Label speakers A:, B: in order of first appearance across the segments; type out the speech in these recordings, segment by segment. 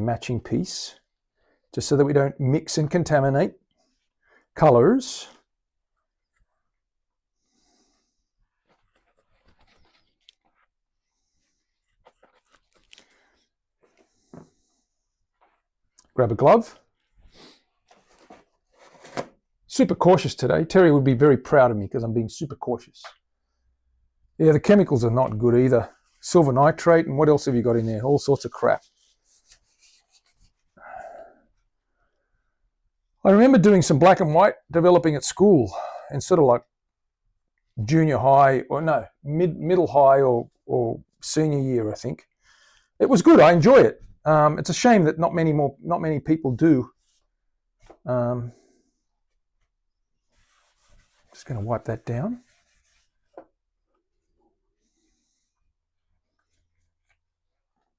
A: matching piece, just so that we don't mix and contaminate colors. Grab a glove. Super cautious today. Terry would be very proud of me because I'm being super cautious. Yeah, the chemicals are not good either. Silver nitrate, and what else have you got in there? All sorts of crap. I remember doing some black and white developing at school, and sort of like junior high, or no, middle high or senior year, I think. It was good. I enjoy it. It's a shame that not many people do. Just going to wipe that down.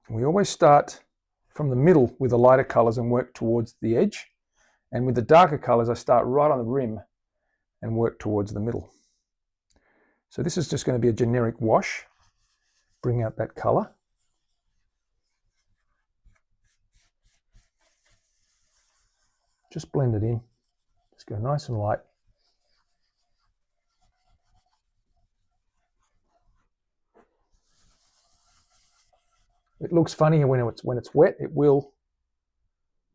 A: We always start from the middle with the lighter colors and work towards the edge. And with the darker colors, I start right on the rim and work towards the middle. So this is just going to be a generic wash. Bring out that color. Just blend it in. Just go nice and light. It looks funny when it's wet. It will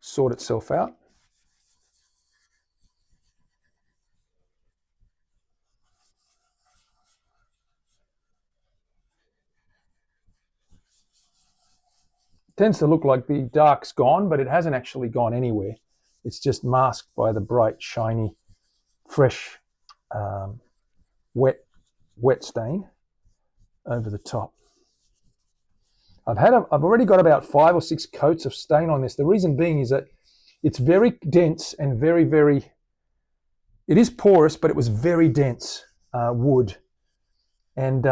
A: sort itself out. It tends to look like the dark's gone, but it hasn't actually gone anywhere. It's just masked by the bright, shiny, fresh, wet stain over the top. I've already got about 5 or 6 coats of stain on this. The reason being is that it's very dense and very, very, it is porous, but it was very dense wood. And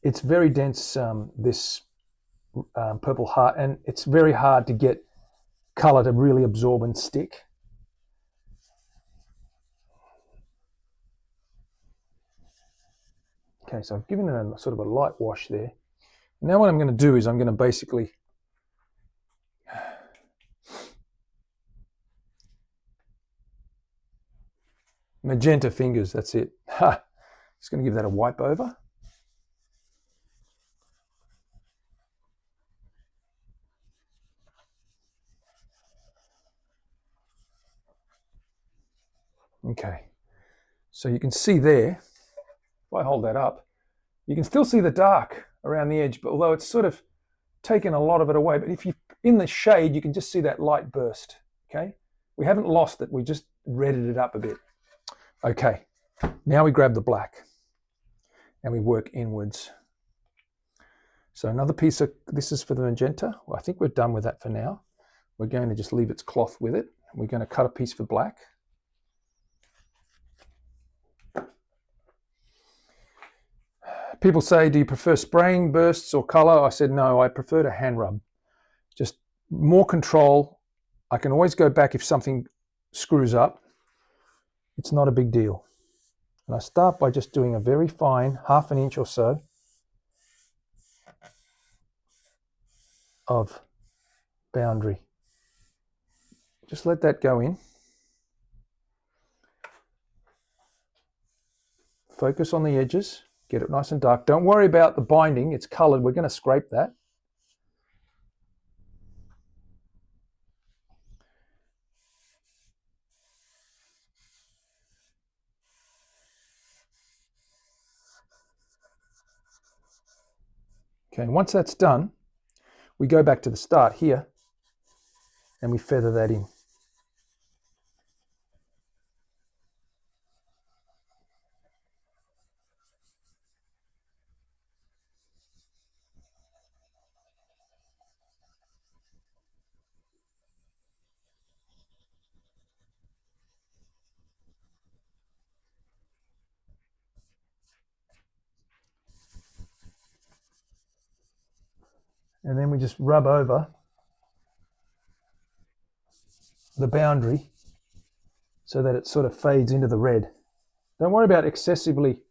A: it's very dense, this purple heart, and it's very hard to get color to really absorb and stick. Okay, so I've given it a sort of a light wash there. Now what I'm going to do is I'm going to basically magenta fingers, that's it. Just going to give that a wipe over. Okay, so you can see there, if I hold that up, you can still see the dark around the edge, but although it's sort of taken a lot of it away, but if you in the shade, you can just see that light burst. Okay, we haven't lost it, we just redded it up a bit. Okay, now we grab the black and we work inwards. So another piece of, this is for the magenta. Well, I think we're done with that for now. We're going to just leave its cloth with it. We're going to cut a piece for black. People say, do you prefer spraying bursts or color? I said, no, I prefer to hand rub. Just more control. I can always go back if something screws up. It's not a big deal. And I start by just doing a very fine 1/2 inch or so of boundary. Just let that go in. Focus on the edges. Get it nice and dark. Don't worry about the binding. It's colored. We're going to scrape that. Okay, once that's done, we go back to the start here and we feather that in. And then we just rub over the boundary so that it sort of fades into the red. Don't worry about excessively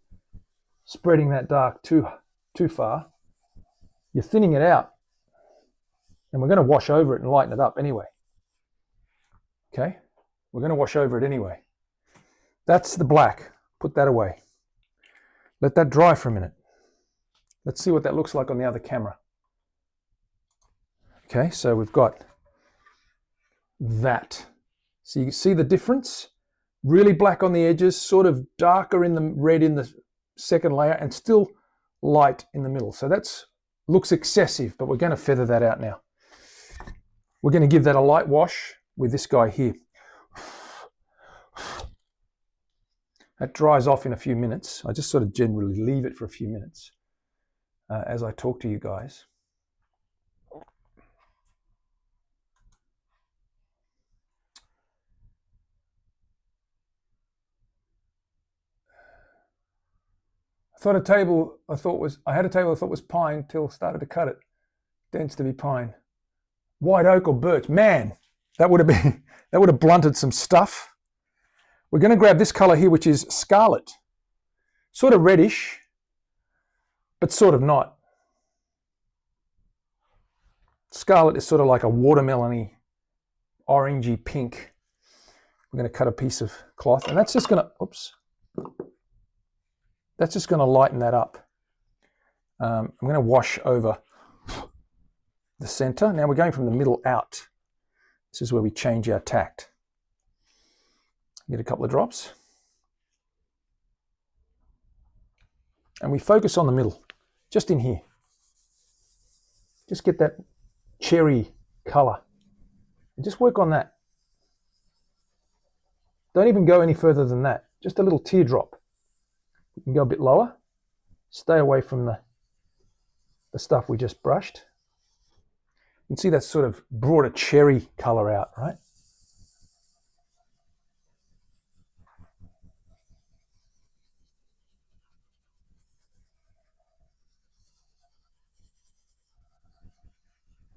A: spreading that dark too far. You're thinning it out. And we're going to wash over it and lighten it up anyway. Okay, we're going to wash over it anyway. That's the black. Put that away. Let that dry for a minute. Let's see what that looks like on the other camera. Okay, so we've got that. So you can see the difference? Really black on the edges, sort of darker in the red in the second layer, and still light in the middle. So that looks excessive, but we're going to feather that out now. We're going to give that a light wash with this guy here. That dries off in a few minutes. I just sort of generally leave it for a few minutes as I talk to you guys. I had a table I thought was pine till started to cut it. Tends to be pine. White oak or birch. Man, that would have blunted some stuff. We're going to grab this color here, which is scarlet. Sort of reddish, but sort of not. Scarlet is sort of like a watermelony, orangey pink. We're going to cut a piece of cloth, and that's just going to, oops. That's just going to lighten that up. I'm going to wash over the center. Now we're going from the middle out. This is where we change our tact. Get a couple of drops. And we focus on the middle, just in here. Just get that cherry color. And just work on that. Don't even go any further than that. Just a little teardrop. You can go a bit lower. Stay away from the stuff we just brushed. You can see that sort of brought a cherry color out, right?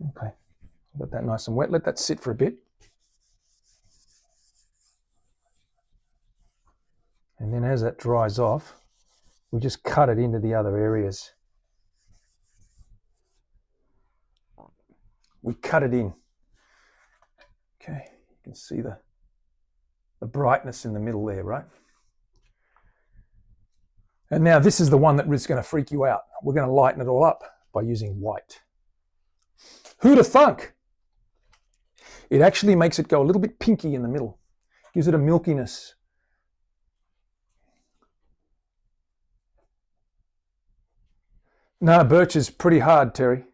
A: Okay, got that nice and wet. Let that sit for a bit. And then as that dries off, we just cut it into the other areas. We cut it in. Okay, you can see the brightness in the middle there, right? And now this is the one that is going to freak you out. We're going to lighten it all up by using white. Who'd have thunk? It actually makes it go a little bit pinky in the middle. Gives it a milkiness. No, birch is pretty hard, Terry.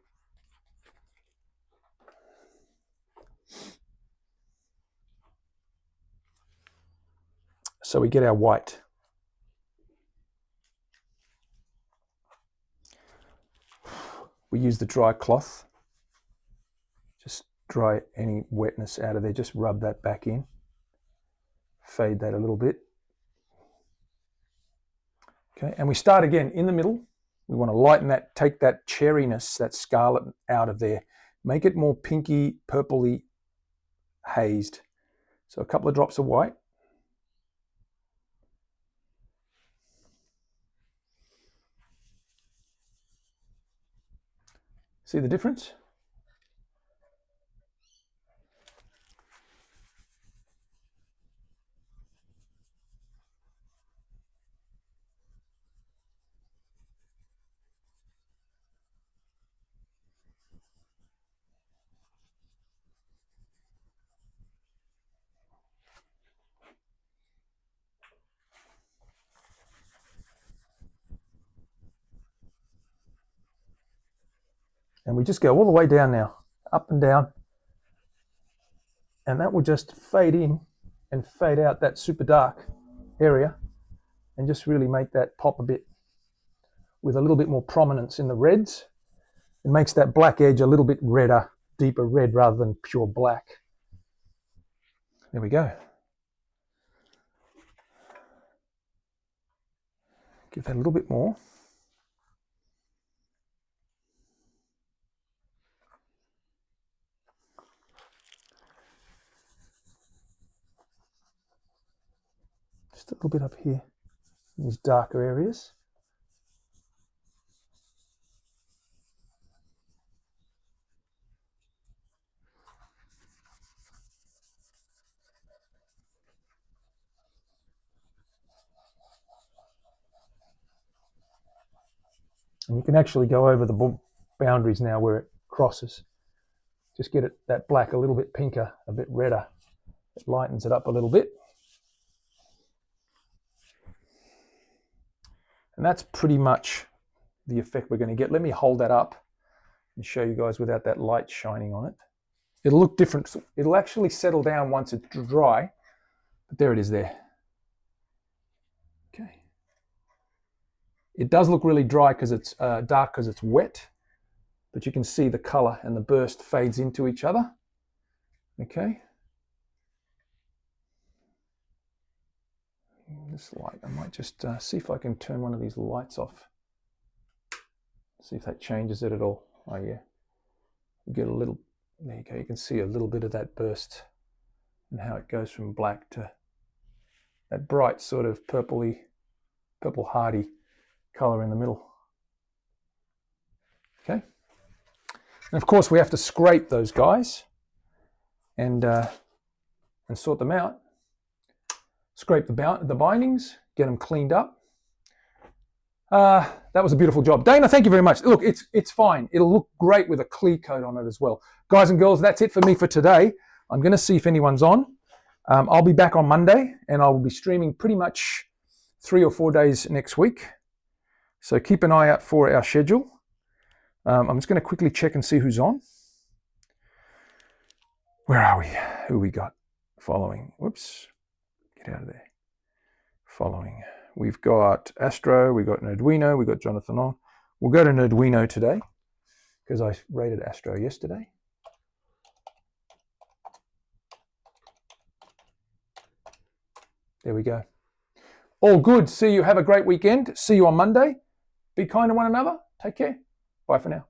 A: So we get our white. We use the dry cloth. Just dry any wetness out of there. Just rub that back in. Fade that a little bit. Okay, and we start again in the middle. We want to lighten that, take that cherryness, that scarlet out of there. Make it more pinky, purpley, hazed. So a couple of drops of white. See the difference? And we just go all the way down now, up and down. And that will just fade in and fade out that super dark area and just really make that pop a bit with a little bit more prominence in the reds. It makes that black edge a little bit redder, deeper red rather than pure black. There we go. Give that a little bit more. Just a little bit up here in these darker areas. And you can actually go over the boundaries now where it crosses. Just get it, that black a little bit pinker, a bit redder. It lightens it up a little bit. And that's pretty much the effect we're going to get. Let me hold that up and show you guys without that light shining on it. It'll look different. It'll actually settle down once it's dry, but there it is there. Okay. It does look really dry because it's dark because it's wet, but you can see the color and the burst fades into each other. Okay. This light, I might just see if I can turn one of these lights off. See if that changes it at all. Oh yeah, you get a little, there you go, you can see a little bit of that burst and how it goes from black to that bright sort of purple hardy color in the middle. Okay, and of course we have to scrape those guys and sort them out. Scrape the bindings, get them cleaned up. That was a beautiful job. Dana, thank you very much. Look, it's fine. It'll look great with a clear coat on it as well. Guys and girls, that's it for me for today. I'm going to see if anyone's on. I'll be back on Monday, and I will be streaming pretty much 3 or 4 days next week. So keep an eye out for our schedule. I'm just going to quickly check and see who's on. Where are we? Who we got following? Whoops. Get out of there. Following. We've got Astro, we've got Nerdwino, we've got Jonathan on. We'll go to Nerdwino today because I rated Astro yesterday. There we go. All good. See you. Have a great weekend. See you on Monday. Be kind to one another. Take care. Bye for now.